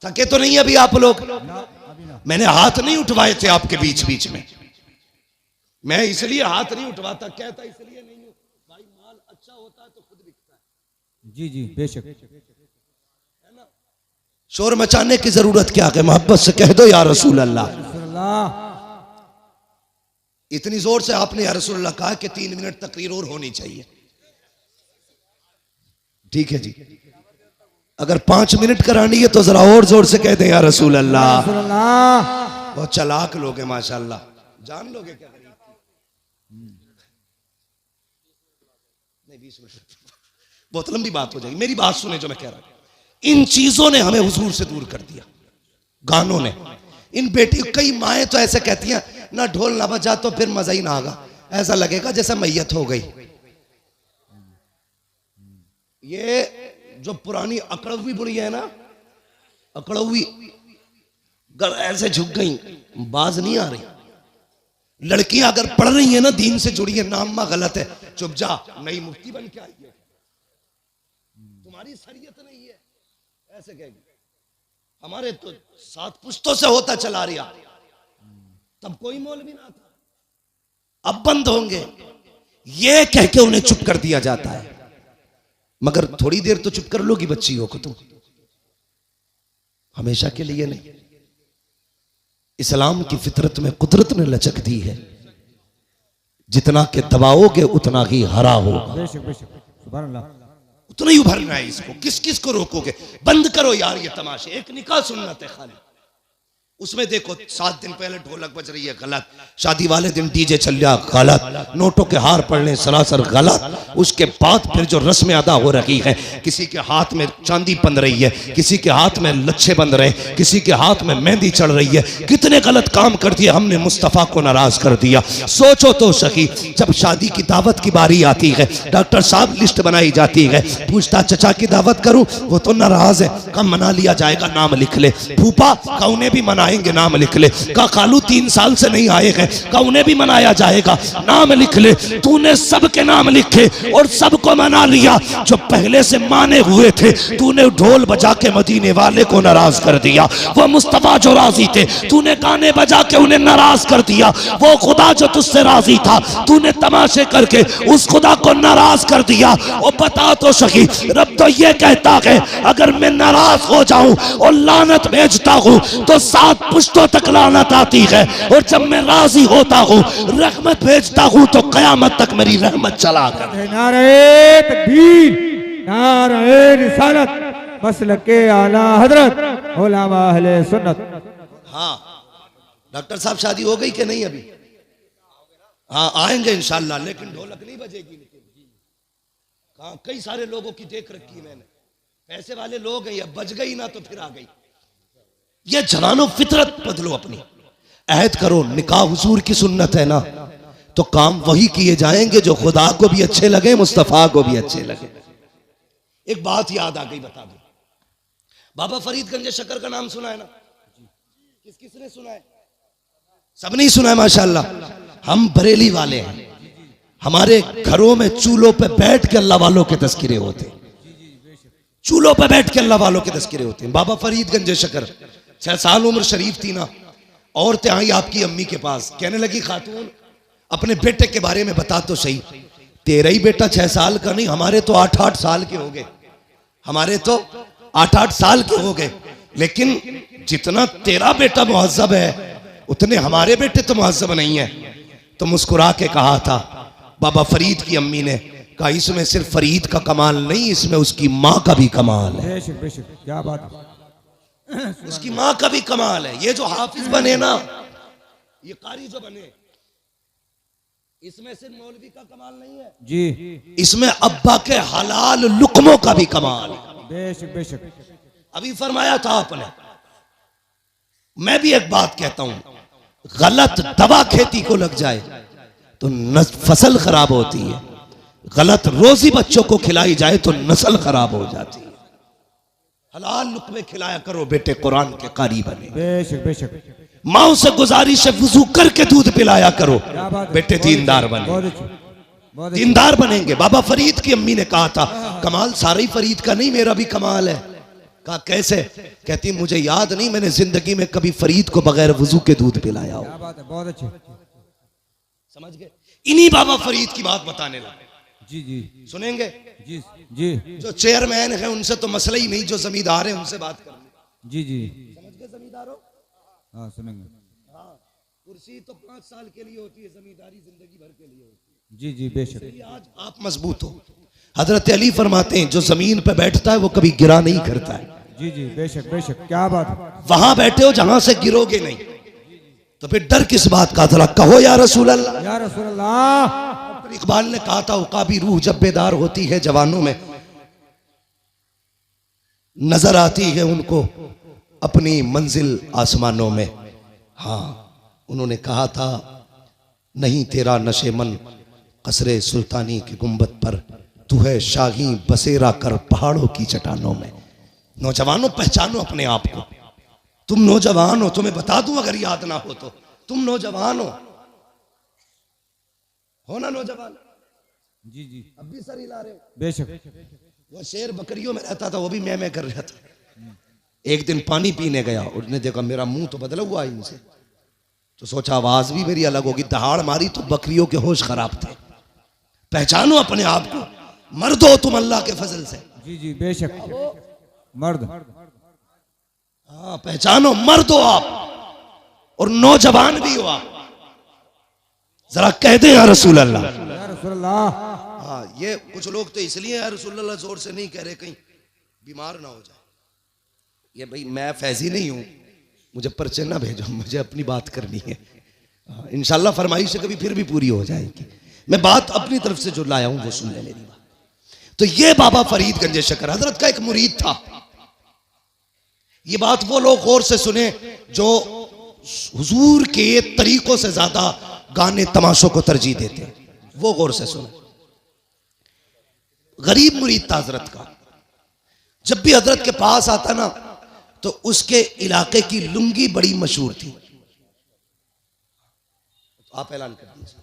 थके तो नहीं अभी आप लोग? मैंने हाथ नहीं उठवाए थे आपके बीच बीच में। मैं इसलिए हाथ नहीं उठवाता, कहता इसलिए नहीं हूं भाई, माल अच्छा होता है तो खुद बिकता है। जी जी बेशक। है ना? शोर मचाने की जरूरत क्या है? मोहब्बत से कह दो या रसूल अल्लाह। इतनी जोर से आपने या रसूल अल्लाह कहा कि 3 मिनट तकरीर और होनी चाहिए। ठीक है जी, अगर 5 मिनट करानी है तो जरा और जोर से कह दें या रसूल अल्लाह। बहुत चालाक लोग हैं माशाल्लाह, जान लोगे क्या? नहीं 20 मिनट बहुत लंबी बात हो जाएगी, मेरी बात सुने जो मैं कह रहा हूं। इन चीजों ने हमें हुजूर से दूर कर दिया, गानों ने। इन बेटी, कई माएँ तो ऐसे कहती हैं ना ढोल ना बजा तो फिर मजा ही ना आगा, ऐसा लगेगा जैसे मैयत हो गई। ये जो पुरानी अकड़वी बुढ़ी है ना, अकड़वी ऐसे झुक गई, बाज नहीं आ रही। लड़कियां अगर पढ़ रही है ना, दीन से जुड़ी है, नाम गलत है, चुप जा, नई मुफ्ती बन के आई है, तुम्हारी शरीयत नहीं है, ऐसे कहेगी। हमारे तो 7 पुश्तों से होता चला रहा, तब कोई मौलवी ना था, अब बंद होंगे। ये कह के उन्हें चुप कर दिया जाता है। मगर थोड़ी देर तो चुप कर लोगी बच्चियों को तुम, हमेशा के लिए नहीं। इस्लाम की फितरत में कुदरत ने लचक दी है, जितना के दबाओगे उतना ही हरा होगा, उतना ही उभरना है। इसको किस किस को रोकोगे? बंद करो यार ये तमाशे। एक निकाह सुन्नत है खाली, उसमें देखो 7 दिन पहले ढोलक बज रही है, गलत। शादी वाले दिन डीजे चल रहा, गलत। नोटों के हार पड़ने सरासर गलत। उसके बाद फिर जो रस्में अदा हो रही है, किसी के हाथ में चांदी बंध रही है, किसी के हाथ में लच्छे बंध रहे, किसी के हाथ में मेहंदी चढ़ रही है। कितने गलत काम कर दिए हमने, मुस्तफ़ा को नाराज कर दिया। सोचो तो सही, जब शादी की दावत की बारी आती है, डॉक्टर साहब लिस्ट बनाई जाती है, पूछता चचा की दावत करूं, वो तो नाराज है, कम मना लिया जाएगा, नाम लिख ले। फूफा का उन्हें भी मनाएंगे, नाम लिख ले। का खालू 3 साल से नहीं आए हैं, का उन्हें भी मनाया जाएगा, नाम लिख ले। तूने सबके नाम लिखे और सबको मना लिया। जो पहले से माने हुए थे, तूने ढोल बजा के मदीने वाले को नाराज कर दिया। वो मुस्तफा जो राजी थे, तूने गाने बजा के उन्हें नाराज कर दिया। वो खुदा जो तुझसे राजी था, तूने तमाशे करके उस खुदा को नाराज कर दिया। और बता तो सही, रब तो ये कहता है अगर मैं नाराज हो जाऊं और लानत भेजता हूं तो 7 पुश्तों तक लानत आती है, और जब मैं राजी होता हूँ रहमत भेजता हूँ तो कयामत तक मेरी रहमत चला कर। नारे तकबीर, नारे रिसालत, मसलके आला हजरत उलमा अहले सुन्नत। हाँ डॉक्टर साहब, शादी हो गई कि नहीं अभी? हाँ आएंगे इंशाल्लाह, लेकिन ढोलक नहीं बजेगी। हाँ कई सारे लोगों की देख रखी मैंने, पैसे वाले लोग हैं, अब बज गई ना तो फिर आ गई। ये जवानों फितरत बदलो अपनी, अहद करो। निकाह हुजूर की सुन्नत है ना, तो काम वही किए जाएंगे जो खुदा को भी अच्छे लगे, मुस्तफा को भी अच्छे लगे। एक बात याद आ गई, बता दो। बाबा फरीद गंज शकर का नाम सुना है ना? किस किसने सुना है? सब नहीं सुना है माशाल्लाह। हम बरेली वाले हैं, हमारे घरों में चूल्हों पे बैठ के अल्लाह वालों के तस्किरे होते हैं। चूल्हों पे बैठ के अल्लाह वालों के तस्किरे होते हैं। बाबा फरीद गंज शकर, 6 साल उम्र शरीफ थी ना, औरतें आई आपकी अम्मी के पास, कहने लगी खातून अपने बेटे के बारे में बता तो सही। तेरा ही बेटा 6 साल का नहीं, हमारे तो 8-8 साल के हो गए, हमारे तो 8-8 साल के हो गए। लेकिन जितना तेरा बेटा मुहज्जब है उतने हमारे बेटे तो मुहज्जब नहीं है। तो मुस्कुरा के कहा था बाबा फरीद की अम्मी ने, कहा इसमें सिर्फ फरीद का कमाल नहीं, इसमें उसकी माँ का भी कमाल है। बेशक बेशक, क्या बात, उसकी माँ का भी कमाल है। ये जो हाफिज बने ना, ये कारी जो बने, इसमें सिर्फ मौलवी का कमाल नहीं है जी, इसमें अब्बा के हलाल लुकमों का भी कमाल है। बेशक बेशक। अभी फरमाया था आपने, मैं भी एक बात कहता हूं, गलत दवा खेती को लग जाए तो फसल खराब होती है, गलत रोजी बच्चों को खिलाई जाए तो नस्ल खराब हो जाती है। हलाल लुकमे खिलाया करो बेटे, कुरान के कारी बने। बेशक बेशक। माओ से गुजारिश है वुजू करके दूध पिलाया करो बेटे, दीनदार बने। दीनदार बनेंगे। बाबा फरीद की अम्मी ने कहा था कमाल सारा ही फरीद का नहीं, मेरा भी कमाल है। कहा कैसे? कहती मुझे याद नहीं मैंने जिंदगी में कभी फरीद को बगैर वुजू के दूध पिलाया हो। बहुत अच्छे, समझ गए? इन्हीं बाबा फरीद की बात बताने लगे। जी जी सुनेंगे? जी जी। जो चेयरमैन है उनसे तो मसला ही नहीं, जो जमींदार है उनसे बात कर जी जी। समझ गए जमींदारों? हाँ सुनेंगे। हाँ, कुर्सी तो 5 साल के लिए होती है, जमींदारी जिंदगी भर के लिए होती है। जी जी बेशक। आज आप मजबूत हो। हजरत अली फरमाते हैं जो जमीन पे बैठता है वो कभी गिरा नहीं करता है। जी जी बेशक बेशक, क्या बात। वहां बैठे हो जहां से गिरोगे नहीं, तो फिर डर किस बात का? जरा कहो या रसूल अल्लाह। या रसूल अल्लाह। इकबाल ने कहा था उकाबी रूह जब बेदार होती है जवानों में, नजर आती है उनको अपनी मंजिल आसमानों में। हाँ उन्होंने कहा था नहीं तेरा नशे मन कसरे सुल्तानी की गुंबद पर, तू है शाही बसेरा कर पहाड़ों की चट्टानों में। नौजवानों पहचानो अपने आप को, तुम नौजवान हो। तुम्हें बता दूं अगर याद ना हो तो, तुम नौजवान हो ना नौजवान? जी जी। अब भी सर हिला रहे हो। बेशक। वो शेर बकरियों में रहता था, वो भी मैं कर रहा था। एक दिन पानी पीने गया, उसने देखा मेरा मुंह तो बदला हुआ है इनसे, तो सोचा आवाज भी मेरी अलग होगी। दहाड़ मारी तो बकरियों के होश खराब थे। पहचानो अपने आप को, मर्द हो तुम अल्लाह के फजल से। जी जी बेशक मर्द। हाँ पहचानो, मर्द हो आप और नौजवान भी हो आप। जरा कह दे या रसूल अल्लाह। या रसूल अल्लाह। हाँ ये कुछ लोग तो इसलिए या रसूल अल्लाह जोर से नहीं कह रहे कहीं बीमार ना हो जाए। ये भाई मैं फैजी नहीं हूं, मुझे पर्चे ना भेजो, मुझे अपनी बात करनी है। इंशाल्लाह फरमाइश कभी फिर भी पूरी हो जाएगी। मैं बात अपनी तरफ से जो लाया हूं वो सुन ले मेरी बात। तो ये बाबा फरीद गंज शकर हजरत का एक मुरीद था। ये बात वो लोग गौर से सुने जो हुजूर के तरीकों से ज्यादा गाने तमाशों को तरजीह देते, वो गौर से सुने। गरीब मुरीद था हजरत का। जब भी हजरत के पास आता ना तो उसके इलाके की लुंगी बड़ी मशहूर थी। आप ऐलान कर दीजिए।